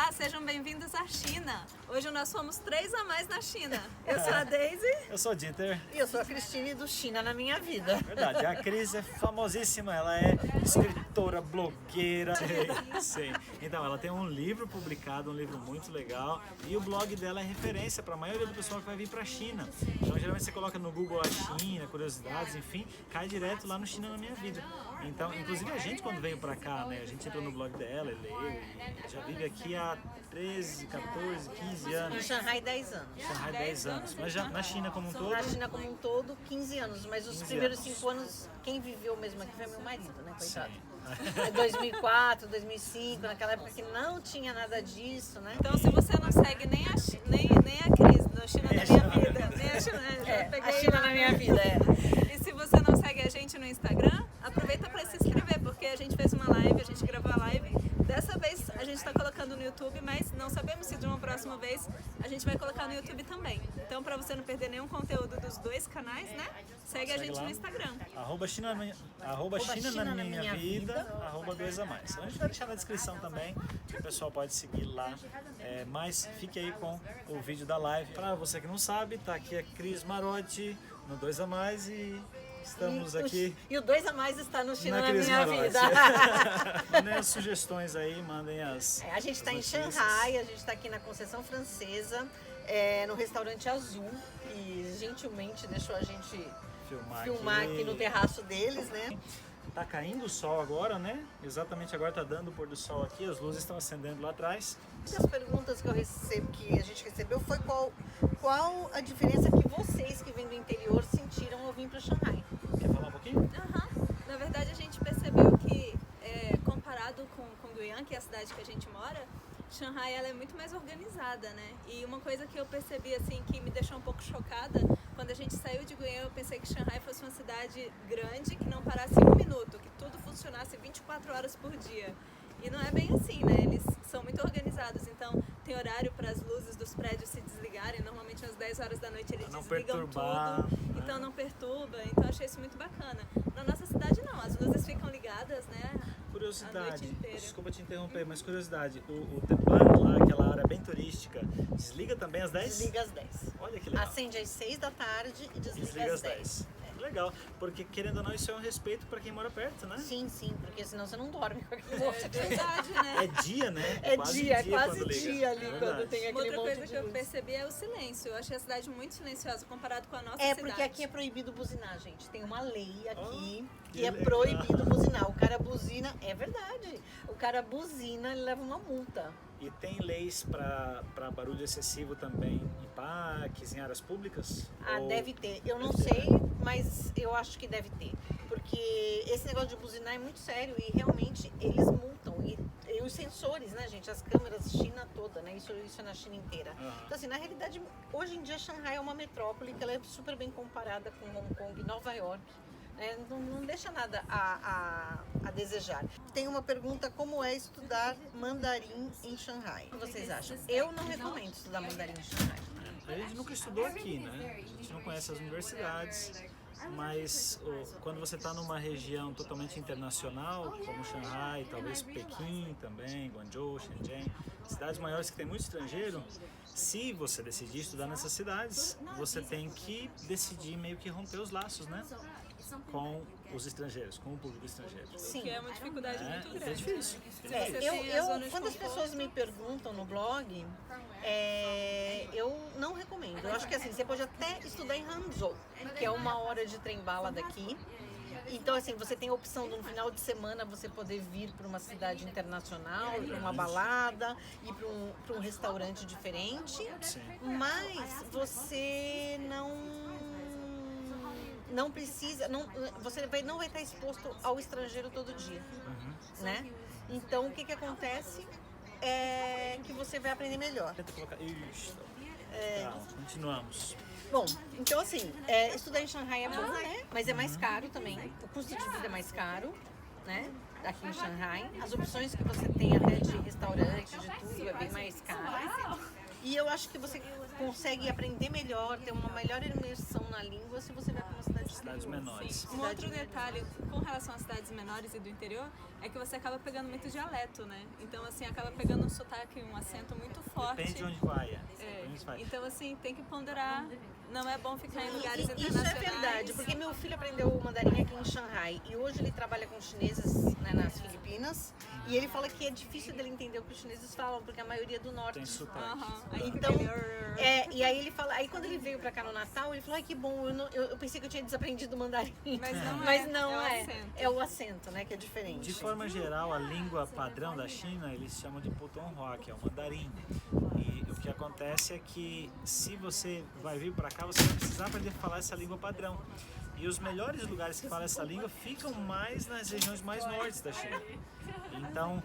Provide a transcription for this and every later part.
Olá, sejam bem-vindos à China. Hoje nós fomos 3 a mais na China. Eu sou a Daisy. Eu sou o Dieter. E eu sou a Cristine do China na Minha Vida. Verdade, a Cris é famosíssima, ela é escritora, blogueira. Sim. Então, ela tem um livro publicado, um livro muito legal, e o blog dela é referência para a maioria do pessoal que vai vir para a China. Então, geralmente você coloca no Google a China, curiosidades, enfim, cai direto lá no China na Minha Vida. Então, inclusive a gente quando veio para cá, né, a gente entrou no blog dela, leu, e já vive aqui há 13, 14, 15 Em anos. Shanghai, 10 anos. Shanghai 10 anos. Mas já na China como um todo? Na China como um todo, 15 anos. Mas os 15 primeiros anos. 5 anos, quem viveu mesmo aqui foi meu marido, né, coitado. Sim. 2004, 2005, naquela época que não tinha nada disso, né? Então, se você não segue nem a Cris no China na Minha Vida, nem a China, A China na Minha Vida, E se você não segue a gente no Instagram, aproveita para se inscrever, porque a gente fez uma live, a gente gravou a live. Dessa vez a gente está colocando no YouTube, mas não sabemos se de uma próxima vez a gente vai colocar no YouTube também. Então, para você não perder nenhum conteúdo dos dois canais, né? Segue a gente lá. no Instagram. China na minha vida, arroba 2 a mais. A gente vai deixar na descrição também, que o pessoal pode seguir lá. Mas fique aí com o vídeo da live. Para você que não sabe, tá aqui a Cris Marotti no 2 a mais e estamos aqui. E o 2 a mais está no China na Cris Minha Marotti. Vida. Mandem as sugestões aí, mandem as. A gente está em notícias. Shanghai, a gente está aqui na Conceição Francesa, no restaurante Azul, que gentilmente deixou a gente filmar aqui no terraço deles, né? Tá caindo o sol agora, né? Exatamente agora tá dando o pôr do sol aqui, as luzes estão acendendo lá atrás. Uma das perguntas que a gente recebeu foi qual a diferença que vocês que vêm do interior sentiram ao vir para Shanghai. Quer falar um pouquinho? Na verdade, a gente percebeu que, comparado com Guiyang, que é a cidade que a gente mora, Shanghai ela é muito mais organizada, né? E uma coisa que eu percebi, assim, que me deixou um pouco chocada, quando a gente saiu de Guiyang, eu pensei que Shanghai fosse uma cidade grande, que não parasse um minuto, que tudo funcionasse 24 horas por dia. E não é bem assim, né? Eles são muito organizados, então tem horário para as luzes dos prédios se desligarem, normalmente às 10 horas da noite eles Não desligam perturbar, tudo, né? então não perturba, então eu achei isso muito bacana. Na nossa cidade não, as luzes ficam ligadas, né? A noite Curiosidade, inteira. desculpa te interromper, mas curiosidade, o Tepan lá, aquela área bem turística, desliga também às 10? Desliga às 10. Olha que legal. Acende às 6 da tarde e desliga, Desliga às 10. Legal, porque querendo ou não, isso é um respeito para quem mora perto, né? Sim, porque senão você não dorme com aquele É monte de verdade, né? É dia, né? É quase dia, quando quase liga. dia ali É quando verdade. tem Uma aquele outra monte coisa de que eu luz. percebi é o silêncio. Eu achei a cidade muito silenciosa comparado com a nossa É, cidade. porque aqui é proibido buzinar, gente. Tem uma lei aqui que que é legal. proibido buzinar. O cara buzina, é verdade. O cara buzina, ele leva uma multa. E tem leis para barulho excessivo também em parques, em áreas públicas? Ou- Deve ter. Eu não Deve ter, sei, mas eu acho que deve ter. Porque esse negócio de buzinar é muito sério e realmente eles multam. E os sensores, né, gente? As câmeras, China toda, né? Isso é na China inteira. Aham. Então, assim, na realidade, hoje em dia, Shanghai é uma metrópole que ela é super bem comparada com Hong Kong e Nova York. Não deixa nada a desejar. Tem uma pergunta: como é estudar mandarim em Shanghai? O que vocês acham? Eu não recomendo estudar mandarim em Shanghai. A gente nunca estudou aqui, né? A gente não conhece as universidades, mas quando você está numa região totalmente internacional, como Shanghai, talvez Pequim também, Guangzhou, Shenzhen, cidades maiores que tem muito estrangeiro, se você decidir estudar nessas cidades, você tem que decidir meio que romper os laços, né? Com os estrangeiros, com o público estrangeiro. Sim. Que é uma dificuldade muito grande. É difícil. Você tem a zona de Quando as conforto. pessoas me perguntam no blog, eu não recomendo. Eu acho que assim, você pode até estudar em Hangzhou, que é 1 hora de trem-bala daqui. Então, assim, você tem a opção de no final de semana você poder vir para uma cidade internacional, para uma balada, ir para um restaurante diferente. Sim. Mas você não precisa, você não vai estar exposto ao estrangeiro todo dia, né? Então, o que acontece é que você vai aprender melhor. Tenta colocar. Isso. Tá, continuamos. Bom, então assim, estudar em Shanghai é bom, né? Mas é mais caro também. O custo de vida é mais caro, né? Aqui em Shanghai. As opções que você tem até de restaurante, de tudo, é bem mais caro. E eu acho que você consegue aprender melhor, ter uma melhor imersão na língua se você vai para uma cidade menores. Um outro detalhe com relação às cidades menores e do interior é que você acaba pegando muito dialeto, né? Então, assim, acaba pegando um sotaque, um acento muito forte. Depende de onde vai. Então, assim, tem que ponderar. Não é bom ficar em lugares Isso internacionais. é verdade, porque meu filho aprendeu o mandarim aqui em Xangai e hoje ele trabalha com chineses, né, nas Filipinas, e ele fala que é difícil dele entender o que os chineses falam, porque a maioria é do norte. Tem sotaque. Então, e aí ele fala, aí quando ele veio pra cá no Natal, ele falou, ai que bom, eu pensei que eu tinha desaprendido o mandarim. Mas não é. É o acento, né, que é diferente. De forma geral, a língua padrão da China, eles chamam de Putonghua, que é o mandarim. E o que acontece é que se você vai vir para cá, você vai precisar aprender a falar essa língua padrão. E os melhores lugares que falam essa língua ficam mais nas regiões mais norte da China. Então,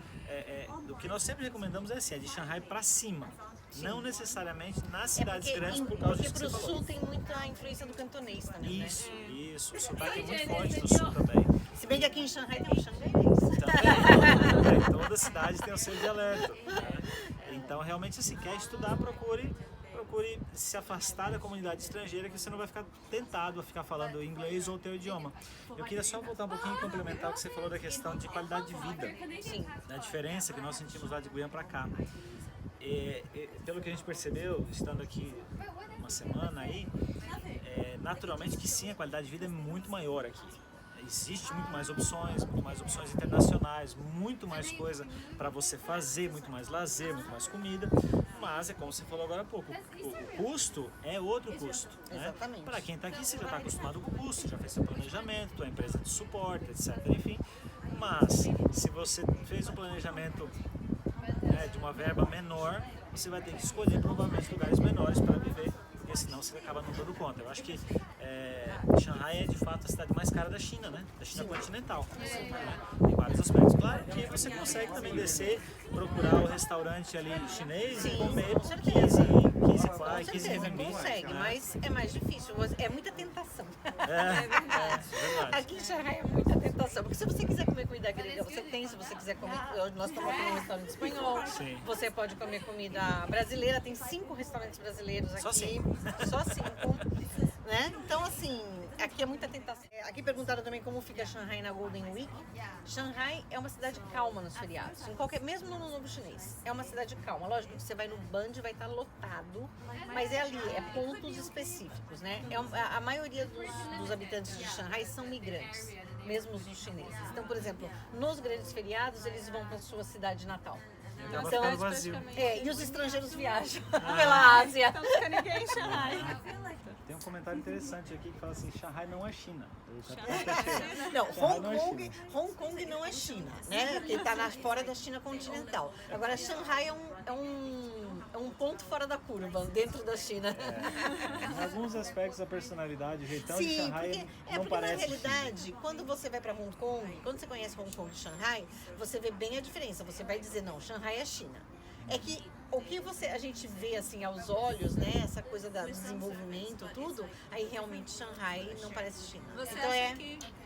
o que nós sempre recomendamos é assim, é de Xangai para cima. Sim. Não necessariamente nas cidades grandes por causa disso que você falou. Porque pro sul tem muita influência do cantonês também, isso, né? Isso. O sotaque é muito forte no sul também. Se bem que aqui em Xangai tem o xangainês. Também, toda cidade tem o seu dialeto. Né? Então, realmente, assim, quer estudar, procure se afastar da comunidade estrangeira, que você não vai ficar tentado a ficar falando inglês ou teu idioma. Eu queria só voltar um pouquinho e complementar o que você falou da questão de qualidade de vida. Sim. Da diferença que nós sentimos lá de Guiana para cá. Pelo que a gente percebeu, estando aqui uma semana aí, naturalmente que sim, a qualidade de vida é muito maior aqui. Existe muito mais opções internacionais, muito mais coisa para você fazer, muito mais lazer, muito mais comida, mas é como você falou agora há pouco, o custo é outro custo. Né? Exatamente. Para quem está aqui, você já está acostumado com o custo, já fez seu planejamento, tua empresa de suporte, etc. Enfim, mas se você fez um planejamento de uma verba menor, você vai ter que escolher provavelmente lugares menores para viver, porque senão você acaba não dando conta. Eu acho que Xangai é de fato a cidade mais cara da China, né? Da China continental. Né? Tem vários aspectos. Claro que você consegue também descer, procurar o restaurante ali chinês e comer por 15 renminbi. Consegue, né? Mas é mais difícil. É muita tentação. É verdade. Aqui em Xangai é muita tentação. Porque se você quiser comer comida grega, você tem. Se você quiser comer, nós estamos aqui num restaurante espanhol. Sim. Você pode comer comida brasileira. Tem 5 restaurantes brasileiros aqui. Só 5. Só 5. Né? Então, assim, aqui é muita tentação. Aqui perguntaram também como fica Xangai na Golden Week. Xangai é uma cidade calma nos feriados, mesmo no Novo Chinês. É uma cidade calma. Lógico que você vai no Band, vai estar lotado, mas é ali, é pontos específicos, né? A maioria dos habitantes de Xangai são migrantes, mesmo os chineses. Então, por exemplo, nos grandes feriados, eles vão para sua cidade natal. Então, vazio. E os estrangeiros viajam pela Ásia. Então não fica ninguém em Xangai. Tem um comentário interessante aqui que fala assim, Xangai não é China. Não, Hong Kong não é China, né? Porque está fora da China continental. Agora, Xangai é um ponto fora da curva, dentro da China. Em alguns aspectos da personalidade, o jeitão de Sim, Xangai não porque parece na realidade, quando você vai para Hong Kong, quando você conhece Hong Kong e Xangai, você vê bem a diferença. Você vai dizer, não, Xangai é China. É que o que a gente vê assim aos olhos, né, essa coisa do desenvolvimento, tudo, aí realmente Xangai não parece China.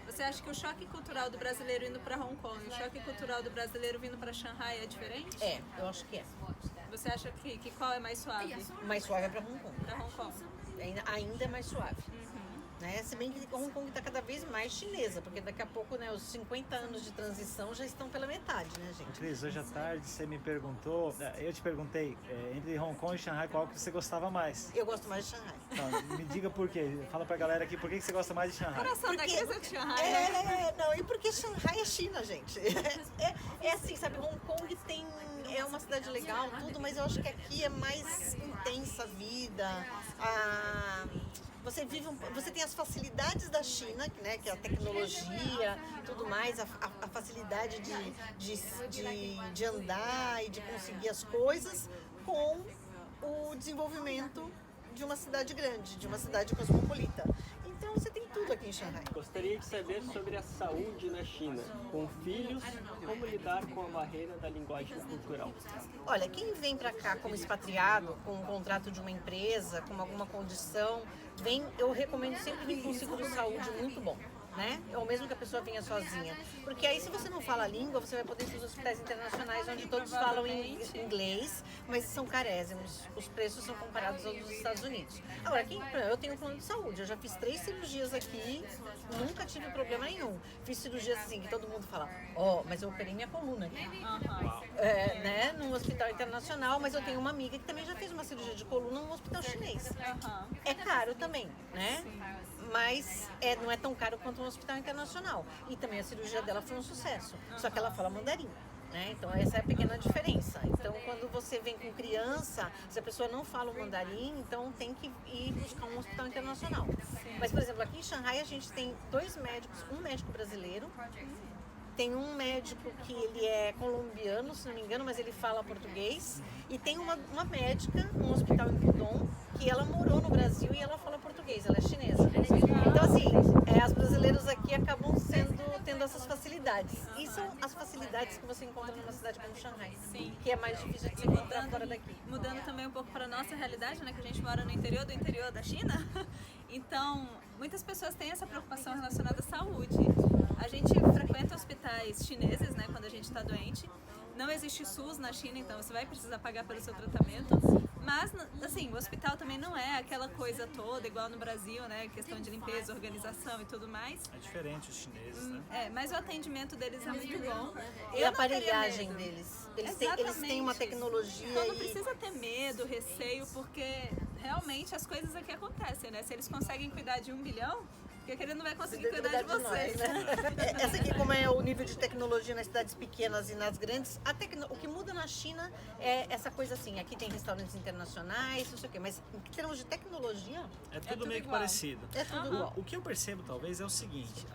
Você acha que o choque cultural do brasileiro indo para Hong Kong e o choque cultural do brasileiro vindo para Xangai é diferente? É, eu acho que é. Você acha que qual é mais suave? Mais suave é para Hong Kong. Para Hong Kong. Ainda é mais suave. Né? Se bem que Hong Kong está cada vez mais chinesa, porque daqui a pouco, né, os 50 anos de transição já estão pela metade, né, gente? Cris, hoje à tarde você me perguntou, eu te perguntei, entre Hong Kong e Xangai, qual que você gostava mais? Eu gosto mais de Xangai. Então, me diga por quê. Fala pra galera aqui, por que você gosta mais de Xangai? Coração da Cris é de Xangai. Não, e porque Xangai é China, gente. É assim, sabe, Hong Kong é uma cidade legal, tudo, mas eu acho que aqui é mais intensa a vida, você tem as facilidades da China, né, que é a tecnologia, tudo mais, a facilidade de andar e de conseguir as coisas com o desenvolvimento de uma cidade grande, de uma cidade cosmopolita. Então você tem tudo aqui em Xangai. Gostaria de saber sobre a saúde na China. Com filhos, como lidar com a barreira da linguagem cultural? Olha, quem vem para cá como expatriado, com um contrato de uma empresa, com alguma condição, eu recomendo sempre vir com um seguro saúde muito bom. Né? Ou mesmo que a pessoa venha sozinha. Porque aí, se você não fala a língua, você vai poder ir para os hospitais internacionais onde onde todos falam inglês, mas são carésimos. Os preços são comparados aos dos Estados Unidos. Agora, aqui eu tenho um plano de saúde, eu já fiz 3 cirurgias aqui, nunca tive problema nenhum. Fiz cirurgias assim, que todo mundo fala, mas eu operei minha coluna aqui. Né, num hospital internacional, mas eu tenho uma amiga que também já fez uma cirurgia de coluna num hospital chinês. É caro também, né? Mas não é tão caro quanto um hospital internacional. E também a cirurgia dela foi um sucesso. Só que ela fala mandarim. Né? Então essa é a pequena diferença. Então quando você vem com criança, se a pessoa não fala o mandarim, então tem que ir buscar um hospital internacional. Mas, por exemplo, aqui em Xangai a gente tem 2 médicos, um médico brasileiro, tem um médico que ele é colombiano, se não me engano, mas ele fala português, e tem uma médica num hospital em Pudong que ela morou no Brasil e ela fala português, ela é chinesa. Então assim, as brasileiros aqui acabam tendo essas facilidades. E são as facilidades que você encontra numa cidade como Xangai, que é mais difícil de se encontrar fora daqui. Mudando também um pouco para a nossa realidade, né, que a gente mora no interior do interior da China, então muitas pessoas têm essa preocupação relacionada à saúde. A gente frequenta hospitais chineses, né, quando a gente está doente. Não existe SUS na China, então você vai precisar pagar pelo seu tratamento. Mas, assim, o hospital também não é aquela coisa toda, igual no Brasil, né? Questão de limpeza, organização e tudo mais. É diferente os chineses, né? Mas o atendimento deles é muito bom. E a aparelhagem deles. Eles têm uma tecnologia. Então não precisa ter medo, receio, porque realmente as coisas aqui acontecem, né? Se eles conseguem cuidar de 1 bilhão, porque ele não vai conseguir cuidar de vocês. Né? Essa aqui, como é o nível de tecnologia nas cidades pequenas e nas grandes, o que muda na China é essa coisa assim, aqui tem restaurantes internacionais, não sei o quê, mas em termos de tecnologia... É tudo meio que parecido. É tudo igual. O que eu percebo, talvez, é o seguinte,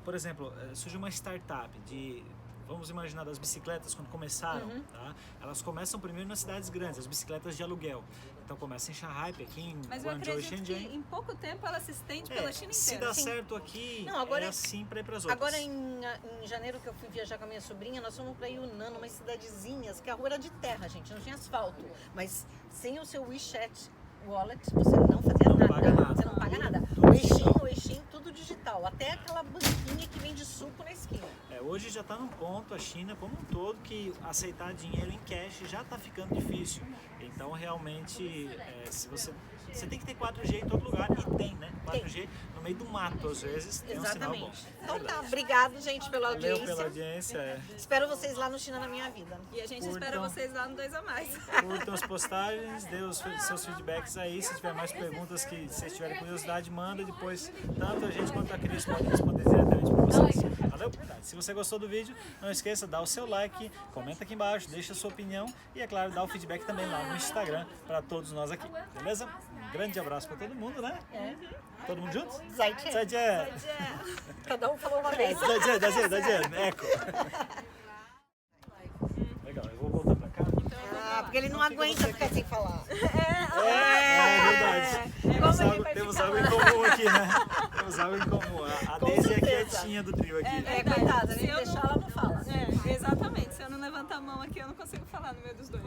por exemplo, surgiu uma startup de... Vamos imaginar das bicicletas quando começaram, tá? Elas começam primeiro nas cidades grandes, as bicicletas de aluguel. Então começa em Shanghai, Pequim, mas eu Guangzhou e acredito Shenzhen. que em pouco tempo ela se estende pela China inteira. Se dá certo aqui, é assim para ir para as outras. Agora em janeiro que eu fui viajar com a minha sobrinha, nós fomos para Yunnan, umas cidadezinhas que a rua era de terra, gente, não tinha asfalto. Mas sem o seu WeChat Wallet, você não fazia nada. Você não paga nada. O Weixin, tudo digital. Até aquela banquinha que vende suco na esquina. Hoje já está num ponto, a China como um todo, que aceitar dinheiro em cash já está ficando difícil. Então, realmente, se você tem que ter 4G em todo lugar, e tem, né? 4G no meio do mato, às vezes, tem um sinal bom. Então tá, obrigado, gente, pela audiência. Valeu pela audiência. Espero vocês lá no China na Minha Vida. E a gente espera vocês lá no 2 a Mais. Curtam as postagens, dê os seus feedbacks aí. Se tiver mais perguntas que vocês tiverem curiosidade, manda depois. Tanto a gente quanto a Cris pode responder diretamente para vocês. Valeu? Se você gostou do vídeo, não esqueça, dá o seu like, comenta aqui embaixo, deixa a sua opinião e, é claro, dá o feedback também lá no Instagram para todos nós aqui. Beleza? Um grande abraço para todo mundo, né? Todo mundo junto? Zaijian. Cada um falou uma vez. Zaijian, eco. Legal, eu vou voltar para cá. Porque ele não aguenta ficar sem falar. Verdade. Temos algo em comum aqui, né? Temos algo em comum. A Daisy é a quietinha do trio aqui. Coitada, se deixar ela não fala. Exatamente. Se eu não levantar a mão aqui, eu não consigo falar no meio dos dois.